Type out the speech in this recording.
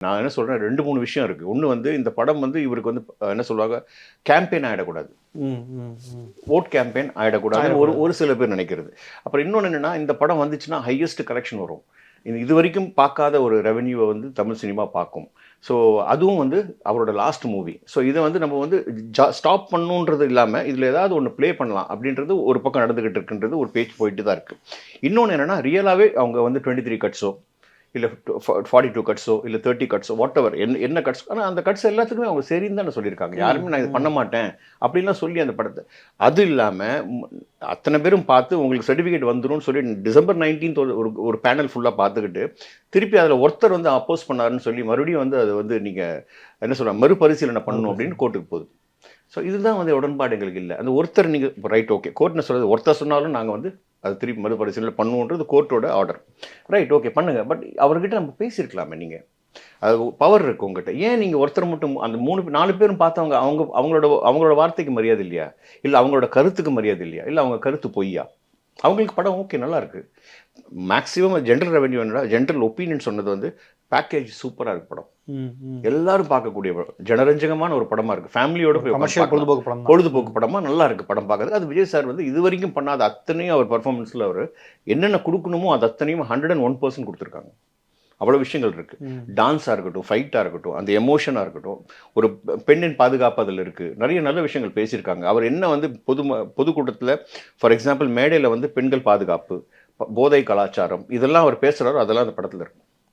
நான் என்ன சொல்றேன் 2, 3 விஷயம் இருக்கு. ஒண்ணு வந்து இந்த படம் வந்து இவருக்கு வந்து என்ன சொல்லுவாங்க, கேம்பெயின் ஆயிடக்கூடாது. ம், ம், ம். வோட் கேம்பெயின் ஆயிடக்கூடாதுன்னு ஒரு ஒரு சில பேர் நினைக்கிறது. அப்புறம் இன்னொன்னு என்னன்னா, இந்த படம் வந்துச்சுன்னா ஹையஸ்ட் கலெக்ஷன் வரும். இதுவரைக்கும் பார்க்காத ஒரு ரெவென்யூவ வந்து தமிழ் சினிமா பார்க்கும். ஸோ அதுவும் வந்து அவரோட லாஸ்ட் மூவி. ஸோ இத வந்து நம்ம வந்து ஸ்டாப் பண்ணணுன்றது இல்லாம, இதுல ஏதாவது ஒண்ணு ப்ளே பண்ணலாம் அப்படின்றது ஒரு பக்கம் நடந்துகிட்டு இருக்குன்றது ஒரு பேச்சு போயிட்டு தான் இருக்கு. இன்னொன்னு என்னன்னா, ரியலாவே அவங்க வந்து 23 கட்ஸோ இல்ல 42 கட்ஸோ இல்ல 30 கட்ஸோ வாட்டெவர் என்ன கட்ஸ், ஆனா அந்த கட்ஸ் எல்லாத்துக்குமே அவங்க சரின்னு தானே சொல்லியிருக்காங்க. யாருமே நான் இது பண்ண மாட்டேன் அப்படின்லாம் சொல்லி அந்த படத்தை அது இல்லாம அத்தனை பேரும் பார்த்து உங்களுக்கு சர்டிஃபிகேட் வந்துரும்னு சொல்லி டிசம்பர் 19th ஒரு ஒரு பேனல் ஃபுல்லா பார்த்துக்கிட்டு திருப்பி அதில் ஒருத்தர் வந்து அப்போஸ் பண்ணாருன்னு சொல்லி மறுபடியும் வந்து அதை வந்து நீங்க என்ன சொல்ற மறுபரிசீலனை பண்ணணும் அப்படின்னு கோர்ட்டுக்கு போகுது. ஸோ இதுதான் வந்து உடன்பாடு எங்களுக்கு இல்லை. அந்த ஒருத்தர் நீங்கள் ரைட் ஓகே கோர்ட்னு சொல்கிறது ஒருத்தர் சொன்னாலும் நாங்கள் வந்து அது திருப்பி மறுபரிசீலனை பண்ணுவோன்றது கோர்ட்டோட ஆர்டர். ரைட் ஓகே பண்ணுங்க. பட் அவர்கிட்ட நம்ம பேசியிருக்கலாமே நீங்கள். அது பவர் இருக்கு உங்ககிட்ட. ஏன் நீங்கள் ஒருத்தர் மட்டும் அந்த 4 பேரும் பார்த்தவங்க அவங்களோட வார்த்தைக்கு மரியாதை இல்லையா? இல்லை அவங்களோட கருத்துக்கு மரியாதை இல்லையா? இல்லை அவங்க கருத்து பொய்யா? அவங்களுக்கு படம் ஓகே நல்லா இருக்கு. மேக்ஸிமம் ஜென்ரல் ரெவென்யூ என்னடா ஜென்ரல் ஒப்பீனியன் சொன்னது வந்து பேக்கேஜ் சூப்பராக இருக்கு படம். எல்லாரும் பார்க்கக்கூடிய படம். ஜனரஞ்சகமான ஒரு படமா இருக்கு. ஃபேமிலியோட போய் பொழுதுபோக்கு படமா நல்லா இருக்கு படம் பார்க்கறது. அது விஜய் சார் வந்து இது வரைக்கும் பண்ணாத அத்தனையும் அவர் பர்ஃபார்மன்ஸ்ல அவர் என்னென்ன கொடுக்கணுமோ அது அத்தனையும் 101% கொடுத்துருக்காங்க. அவ்வளோ விஷயங்கள் இருக்கு. டான்ஸாக இருக்கட்டும், ஃபைட்டாக இருக்கட்டும், அந்த எமோஷனாக இருக்கட்டும், ஒரு பெண்ணின் பாதுகாப்பு அதில் இருக்கு. நிறைய நல்ல விஷயங்கள் பேசியிருக்காங்க. அவர் என்ன வந்து பொதுக்கூட்டத்தில் ஃபார் எக்ஸாம்பிள் மேடையில் வந்து பெண்கள் பாதுகாப்பு, போதை கலாச்சாரம் இதெல்லாம் அவர் பேசுகிறாரோ அதெல்லாம் அந்த படத்தில் இருக்கு.